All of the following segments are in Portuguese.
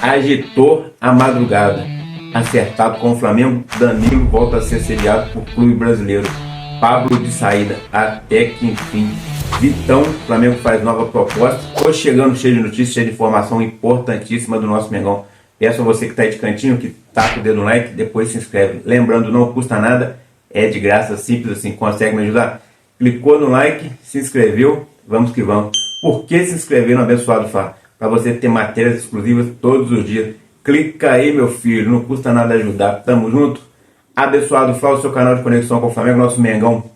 Agitou a madrugada. Acertado com o Flamengo, Danilo volta a ser sediado por clube brasileiro. Pablo de saída, até que enfim. Vitão, Flamengo faz nova proposta. Tô chegando cheio de notícias, cheio de informação importantíssima do nosso Mengão. Peço a você que tá aí de cantinho, que taca o dedo no like, depois se inscreve. Lembrando, não custa nada, é de graça, simples assim, consegue me ajudar? Clicou no like, se inscreveu, vamos que vamos. Por que se inscrever no Abençoado Fla? Para você ter matérias exclusivas todos os dias. Clica aí, meu filho, não custa nada ajudar. Tamo junto. Abençoado Fla, o seu canal de conexão com o Flamengo, nosso Mengão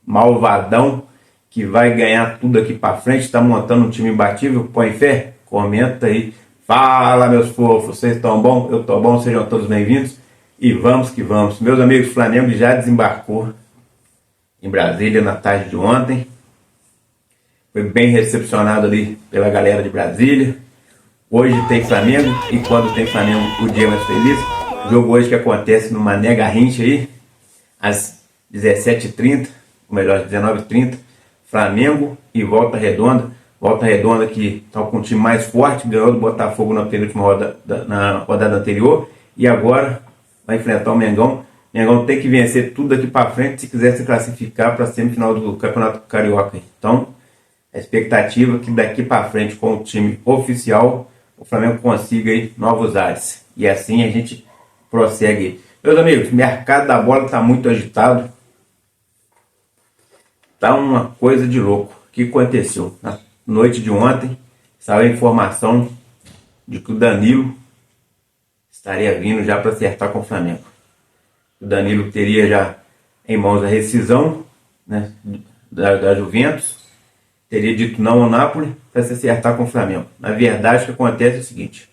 malvadão, que vai ganhar tudo aqui pra frente. Tá montando um time imbatível, põe fé? Comenta aí. Fala, meus fofos, vocês estão bom? Eu tô bom, sejam todos bem-vindos. E vamos que vamos. Meus amigos, o Flamengo já desembarcou em Brasília na tarde de ontem. Foi bem recepcionado ali pela galera de Brasília. Hoje tem Flamengo, e quando tem Flamengo, o dia é mais feliz. O jogo hoje que acontece no Mané Garrincha aí, às 17h30, ou melhor, 19h30, Flamengo e Volta Redonda. Volta Redonda que está com um time mais forte, ganhou do Botafogo na penúltima na rodada anterior, e agora vai enfrentar o Mengão. O Mengão tem que vencer tudo daqui para frente se quiser se classificar para a semifinal do Campeonato Carioca. Então, a expectativa é que daqui para frente, com o time oficial, o Flamengo consiga aí novos ares. E assim a gente prossegue. Meus amigos, o mercado da bola está muito agitado. Tá uma coisa de louco. O que aconteceu? Na noite de ontem, saiu a informação de que o Danilo estaria vindo já para acertar com o Flamengo. O Danilo teria já em mãos a rescisão, né, da Juventus. Teria dito não ao Napoli para se acertar com o Flamengo. Na verdade, o que acontece é o seguinte: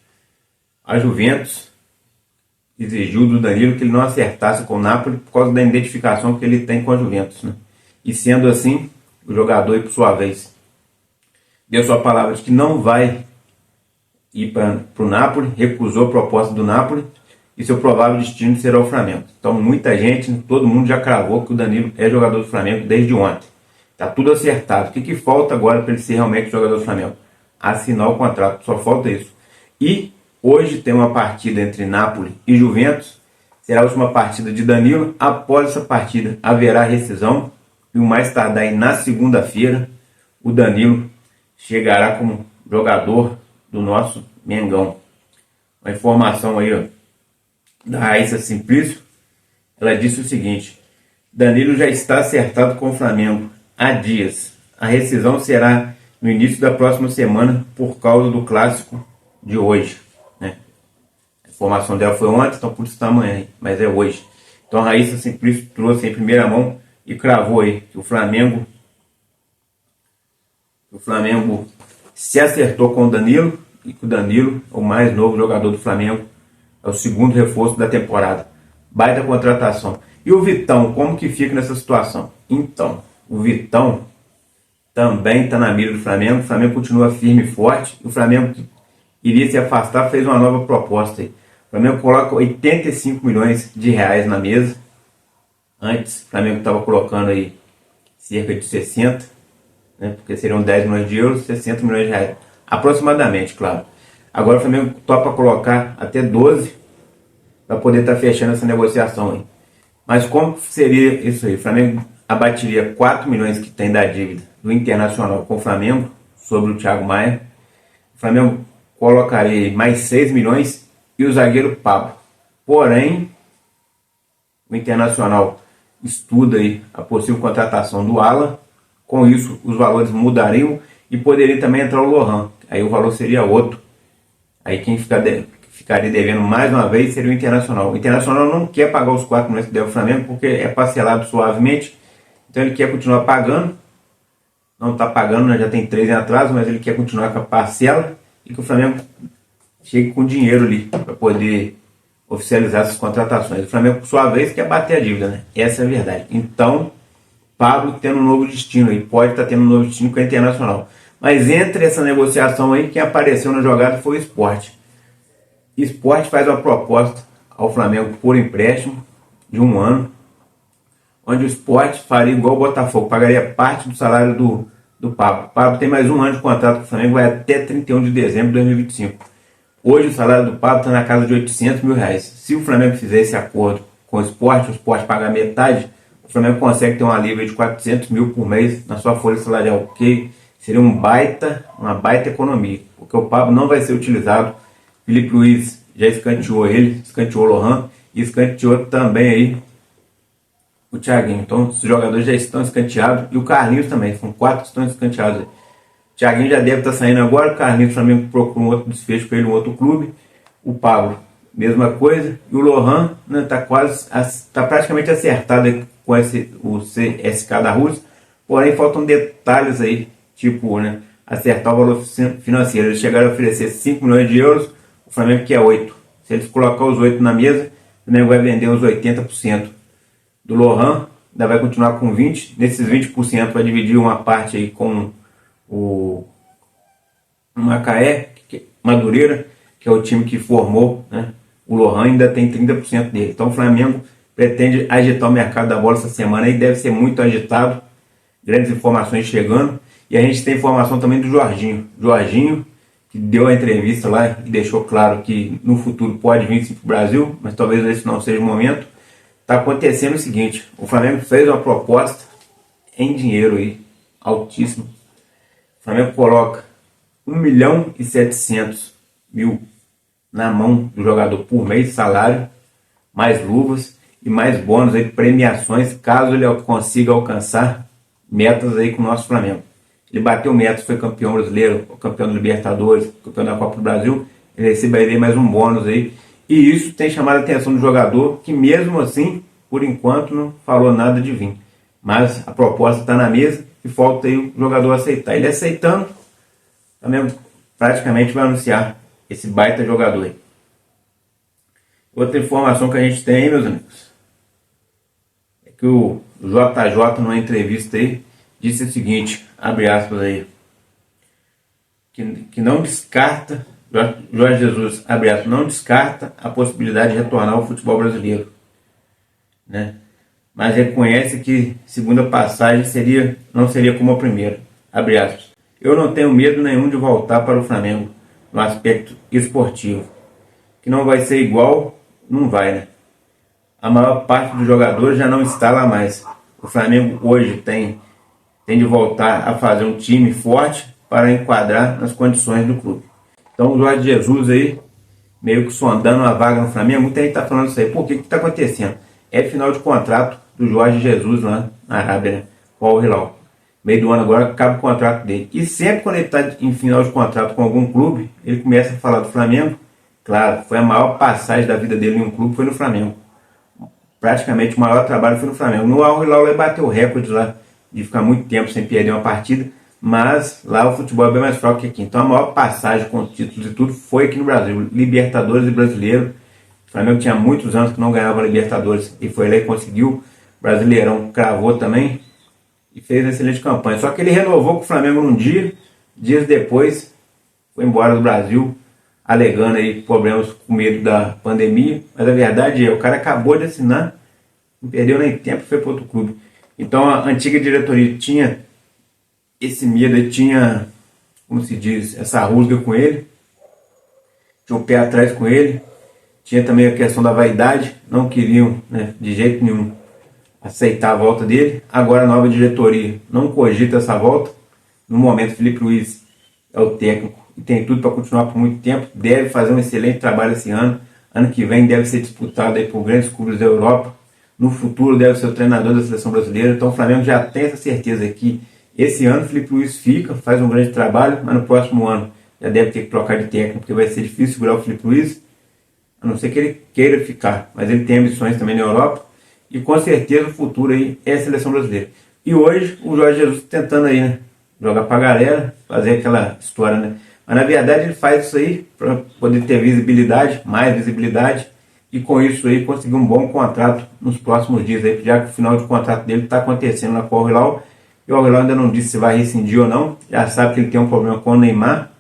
a Juventus exigiu do Danilo que ele não acertasse com o Napoli por causa da identificação que ele tem com a Juventus, né? E sendo assim, o jogador, por sua vez, deu sua palavra de que não vai ir para o Napoli, recusou a proposta do Napoli, e seu provável destino será o Flamengo. Então muita gente, todo mundo já cravou que o Danilo é jogador do Flamengo desde ontem. Tá tudo acertado. O que falta agora para ele ser realmente jogador do Flamengo? Assinar o contrato, só falta isso. E hoje tem uma partida entre Napoli e Juventus, será a última partida de Danilo. Após essa partida haverá rescisão, e o mais tardar aí na segunda-feira, o Danilo chegará como jogador do nosso Mengão. Uma informação aí, ó, da Raíssa Simplício. Ela disse o seguinte: Danilo já está acertado com o Flamengo há dias. A rescisão será no início da próxima semana por causa do clássico de hoje, né? A informação dela foi ontem, então por isso está amanhã, mas é hoje. Então a Raíssa Simplício trouxe em primeira mão e cravou aí que o Flamengo se acertou com o Danilo, e que o Danilo, o mais novo jogador do Flamengo, é o segundo reforço da temporada. Baita contratação. E o Vitão, como que fica nessa situação? Então, o Vitão também está na mira do Flamengo. O Flamengo continua firme e forte. O Flamengo, que iria se afastar, fez uma nova proposta aí. O Flamengo coloca 85 milhões de reais na mesa. Antes, o Flamengo estava colocando aí cerca de 60, né, porque seriam 10 milhões de euros, 60 milhões de reais. Aproximadamente, claro. Agora o Flamengo topa colocar até 12 para poder estar fechando essa negociação aí. Mas como seria isso aí? O Flamengo abateria 4 milhões que tem da dívida do Internacional com o Flamengo, sobre o Thiago Maia. O Flamengo colocaria mais 6 milhões e o zagueiro Pablo. Porém, o Internacional estuda aí a possível contratação do Alan. Com isso, os valores mudariam e poderia também entrar o Lohan. Aí o valor seria outro. Aí quem ficaria devendo mais uma vez seria o Internacional. O Internacional não quer pagar os 4 milhões que deve o Flamengo porque é parcelado suavemente. Então ele quer continuar pagando. Não está pagando, né? Já tem 3 em atraso, mas ele quer continuar com a parcela e que o Flamengo chegue com dinheiro ali para poder oficializar essas contratações. O Flamengo, por sua vez, quer bater a dívida, né? Essa é a verdade. Então, Pablo tendo um novo destino aí, pode estar tendo um novo destino com a Internacional. Mas entre essa negociação aí, quem apareceu na jogada foi o Sport. O Sport faz uma proposta ao Flamengo por empréstimo de 1 ano, onde o Sport faria igual o Botafogo, pagaria parte do salário do Pablo. O Pablo tem mais 1 ano de contrato com o Flamengo, vai até 31 de dezembro de 2025. Hoje o salário do Pablo está na casa de 800 mil reais. Se o Flamengo fizer esse acordo com o esporte pagar metade, o Flamengo consegue ter um alívio de 400 mil por mês na sua folha salarial, que seria uma baita economia, porque o Pablo não vai ser utilizado. Felipe Luiz já escanteou ele, escanteou o Lohan e escanteou também aí o Thiaguinho. Então os jogadores já estão escanteados e o Carlinhos também, são 4 que estão escanteados. O Thiaguinho já deve estar saindo agora, o Carlinhos, o Flamengo procura um outro desfecho para ele, um outro clube. O Pablo, mesma coisa. E o Lohan está praticamente acertado com o CSK da Rússia, porém faltam detalhes aí, tipo, né, acertar o valor financeiro. Eles chegaram a oferecer 5 milhões de euros, o Flamengo quer 8. Se eles colocar os 8 na mesa, o Flamengo vai vender os 80% do Lohan, ainda vai continuar com 20%. Nesses 20% vai dividir uma parte aí com o Macaé, Madureira, que é o time que formou, né? O Lohan ainda tem 30% dele. Então o Flamengo pretende agitar o mercado da bola essa semana e deve ser muito agitado. Grandes informações chegando. E a gente tem informação também do Jorginho. Jorginho, que deu a entrevista lá e deixou claro que no futuro pode vir sim para o Brasil, mas talvez esse não seja o momento. Está acontecendo o seguinte: o Flamengo fez uma proposta em dinheiro aí, altíssimo. O Flamengo coloca 1.700.000 na mão do jogador por mês, salário, mais luvas e mais bônus aí, premiações, caso ele consiga alcançar metas aí com o nosso Flamengo. Ele bateu metas, foi campeão brasileiro, campeão da Libertadores, campeão da Copa do Brasil, ele receberia mais um bônus aí. E isso tem chamado a atenção do jogador, que mesmo assim, por enquanto, não falou nada de vir. Mas a proposta está na mesa e falta aí o jogador aceitar. Ele aceitando, o Flamengo praticamente vai anunciar esse baita jogador aí. Outra informação que a gente tem, meus amigos, é que o JJ, numa entrevista aí, disse o seguinte, abre aspas aí, que não descarta, Jorge Jesus, abre aspas, não descarta a possibilidade de retornar ao futebol brasileiro, né? Mas reconhece que segunda passagem não seria como a primeira, abre aspas. Eu não tenho medo nenhum de voltar para o Flamengo no aspecto esportivo. Que não vai ser igual, não vai, né? A maior parte dos jogadores já não está lá mais. O Flamengo hoje tem de voltar a fazer um time forte para enquadrar nas condições do clube. Então o Jorge Jesus aí, meio que sondando uma vaga no Flamengo, muita gente está falando isso aí. Por que está acontecendo? É final de contrato do Jorge Jesus lá na Arábia, né? Com o Al Hilal. Meio do ano agora acaba o contrato dele. E sempre quando ele está em final de contrato com algum clube, ele começa a falar do Flamengo. Claro, foi a maior passagem da vida dele em um clube, foi no Flamengo. Praticamente o maior trabalho foi no Flamengo. No Al Hilal ele bateu recorde lá de ficar muito tempo sem perder uma partida, mas lá o futebol é bem mais fraco que aqui. Então a maior passagem com títulos e tudo foi aqui no Brasil. Libertadores e Brasileiro. O Flamengo tinha muitos anos que não ganhava Libertadores e foi lá e conseguiu. Brasileirão cravou também e fez uma excelente campanha. Só que ele renovou com o Flamengo num dia, dias depois foi embora do Brasil, alegando aí problemas com medo da pandemia. Mas a verdade é, o cara acabou de assinar, não perdeu nem tempo e foi para outro clube. Então a antiga diretoria tinha esse medo, tinha, como se diz, essa rusga com ele, tinha o pé atrás com ele, tinha também a questão da vaidade, não queriam, né, de jeito nenhum aceitar a volta dele. Agora a nova diretoria não cogita essa volta. No momento, Felipe Luiz é o técnico e tem tudo para continuar por muito tempo, deve fazer um excelente trabalho esse ano. Ano que vem deve ser disputado aí por grandes clubes da Europa. No futuro deve ser o treinador da seleção brasileira. Então o Flamengo já tem essa certeza que esse ano o Felipe Luiz fica, faz um grande trabalho, mas no próximo ano já deve ter que trocar de técnico, porque vai ser difícil segurar o Felipe Luiz, a não ser que ele queira ficar. Mas ele tem ambições também na Europa e com certeza o futuro aí é a seleção brasileira. E hoje o Jorge Jesus tentando aí, né, jogar pra galera, fazer aquela história, né? Mas na verdade ele faz isso aí para poder ter visibilidade, mais visibilidade, e com isso aí conseguir um bom contrato nos próximos dias aí, já que o final de contrato dele está acontecendo lá com o Al Hilal, e o Al Hilal ainda não disse se vai rescindir ou não. Já sabe que ele tem um problema com o Neymar,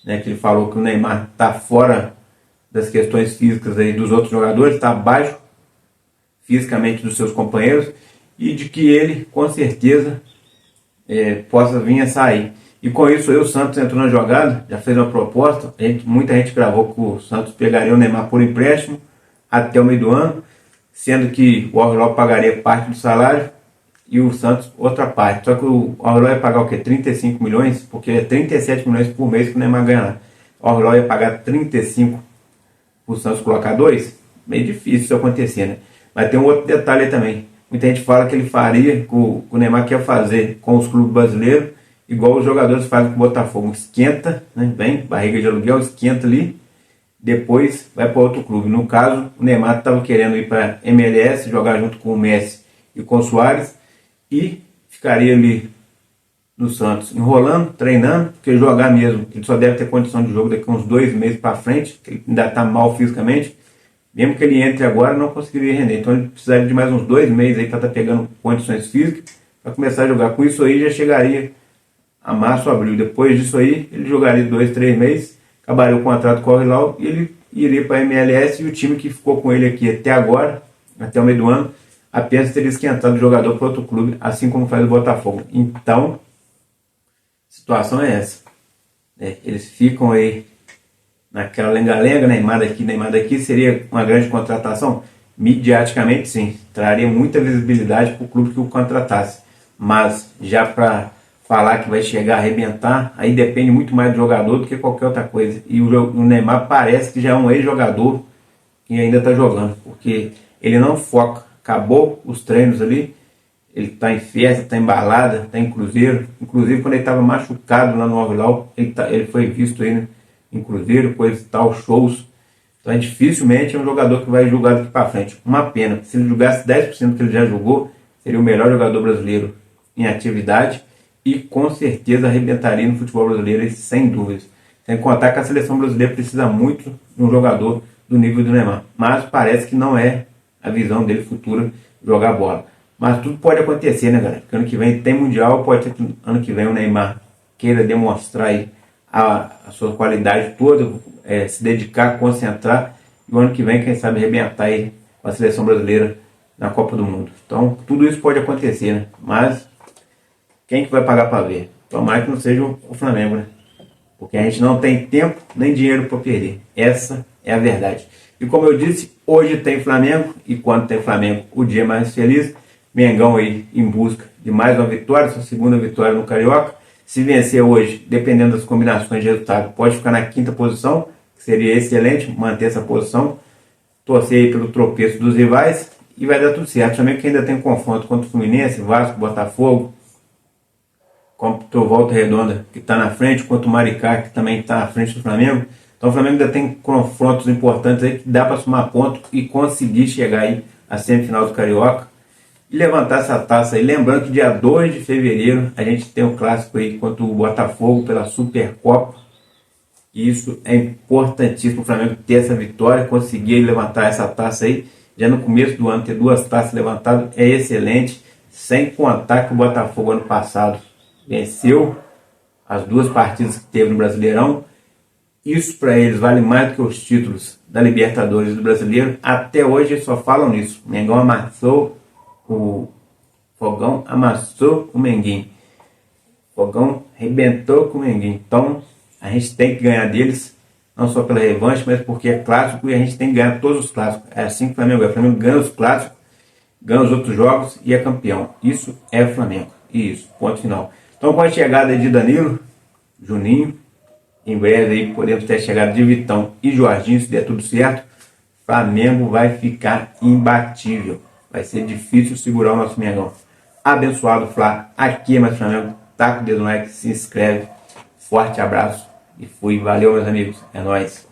né, que ele falou que o Neymar está fora das questões físicas aí dos outros jogadores, está abaixo fisicamente dos seus companheiros, e de que ele com certeza possa vir a sair. E com isso aí o Santos entrou na jogada, já fez uma proposta. Muita gente gravou que o Santos pegaria o Neymar por empréstimo até o meio do ano, sendo que o Al-Hilal pagaria parte do salário e o Santos outra parte. Só que o Al-Hilal ia pagar o quê? 35 milhões, porque é 37 milhões por mês que o Neymar ganha lá. O Al-Hilal ia pagar 35 para o Santos colocar 2. Meio difícil isso acontecer, né? Mas tem um outro detalhe aí também. Muita gente fala que ele faria, que o Neymar quer fazer com os clubes brasileiros, igual os jogadores fazem com o Botafogo. Esquenta, né? Vem, barriga de aluguel, esquenta ali, depois vai para outro clube. No caso, o Neymar estava querendo ir para MLS, jogar junto com o Messi e com o Suárez, e ficaria ali no Santos, enrolando, treinando, porque jogar mesmo, ele só deve ter condição de jogo daqui a uns 2 meses para frente, que ele ainda está mal fisicamente. Mesmo que ele entre agora, não conseguiria render. Então ele precisaria de mais uns 2 meses aí para estar pegando condições físicas para começar a jogar. Com isso aí já chegaria a março ou abril. Depois disso aí, ele jogaria 2, 3 meses, acabaria o contrato com o Al-Hilal e ele iria para a MLS, e o time que ficou com ele aqui até agora, até o meio do ano, apenas teria esquentado o jogador para outro clube, assim como faz o Botafogo. Então, a situação é essa. Eles ficam aí naquela lenga-lenga, Neymar daqui, seria uma grande contratação? Midiaticamente, sim. Traria muita visibilidade para o clube que o contratasse. Mas já para falar que vai chegar a arrebentar, aí depende muito mais do jogador do que qualquer outra coisa. E o Neymar parece que já é um ex-jogador que ainda está jogando, porque ele não foca. Acabou os treinos ali, ele está em festa, está em balada, está em cruzeiro. Inclusive, quando ele estava machucado lá no Al-Hilal, ele foi visto aí, né, em cruzeiro, coisa e tal, shows. Então, dificilmente é um jogador que vai jogar daqui para frente. Uma pena. Se ele jogasse 10% que ele já jogou, seria o melhor jogador brasileiro em atividade e com certeza arrebentaria no futebol brasileiro, sem dúvidas. Sem contar que a seleção brasileira precisa muito de um jogador do nível do Neymar. Mas parece que não é a visão dele futura jogar bola. Mas tudo pode acontecer, né, galera? Porque ano que vem tem Mundial, pode ser que ano que vem o Neymar queira demonstrar aí a sua qualidade toda, se dedicar, concentrar, e o ano que vem, quem sabe, arrebentar aí com a seleção brasileira na Copa do Mundo. Então, tudo isso pode acontecer, né? Mas quem que vai pagar para ver? Tomara que não seja o Flamengo, né? Porque a gente não tem tempo nem dinheiro para perder. Essa é a verdade. E como eu disse, hoje tem Flamengo, e quando tem Flamengo, o dia é mais feliz. Mengão aí em busca de mais uma vitória, sua segunda vitória no Carioca. Se vencer hoje, dependendo das combinações de resultado, pode ficar na 5ª posição, que seria excelente manter essa posição. Torcer aí pelo tropeço dos rivais e vai dar tudo certo. Também que ainda tem confronto contra o Fluminense, Vasco, Botafogo, contra o Volta Redonda, que está na frente, contra o Maricá, que também está à frente do Flamengo. Então o Flamengo ainda tem confrontos importantes aí que dá para somar ponto e conseguir chegar aí à semifinal do Carioca e levantar essa taça aí. Lembrando que dia 2 de fevereiro a gente tem um clássico aí contra o Botafogo pela Supercopa. E isso é importantíssimo, o Flamengo ter essa vitória, conseguir levantar essa taça aí. Já no começo do ano ter 2 taças levantadas é excelente, sem contar que o Botafogo ano passado venceu as 2 partidas que teve no Brasileirão. Isso para eles vale mais do que os títulos da Libertadores e do Brasileiro. Até hoje eles só falam nisso. O Mengão amassou o Fogão, amassou o Menguinho. O Fogão arrebentou com o Menguinho. Então a gente tem que ganhar deles, não só pela revanche, mas porque é clássico e a gente tem que ganhar todos os clássicos. É assim que o Flamengo é. O Flamengo ganha os clássicos, ganha os outros jogos e é campeão. Isso é Flamengo. Isso, ponto final. Então com a chegada de Danilo, Juninho, em breve aí podemos ter chegado de Vitão e Jorginho, se der tudo certo, Flamengo vai ficar imbatível. Vai ser difícil segurar o nosso Mengão. Abençoado, Flá. Aqui é mais Flamengo. Taca o dedo no like, se inscreve. Forte abraço e fui. Valeu, meus amigos. É nóis.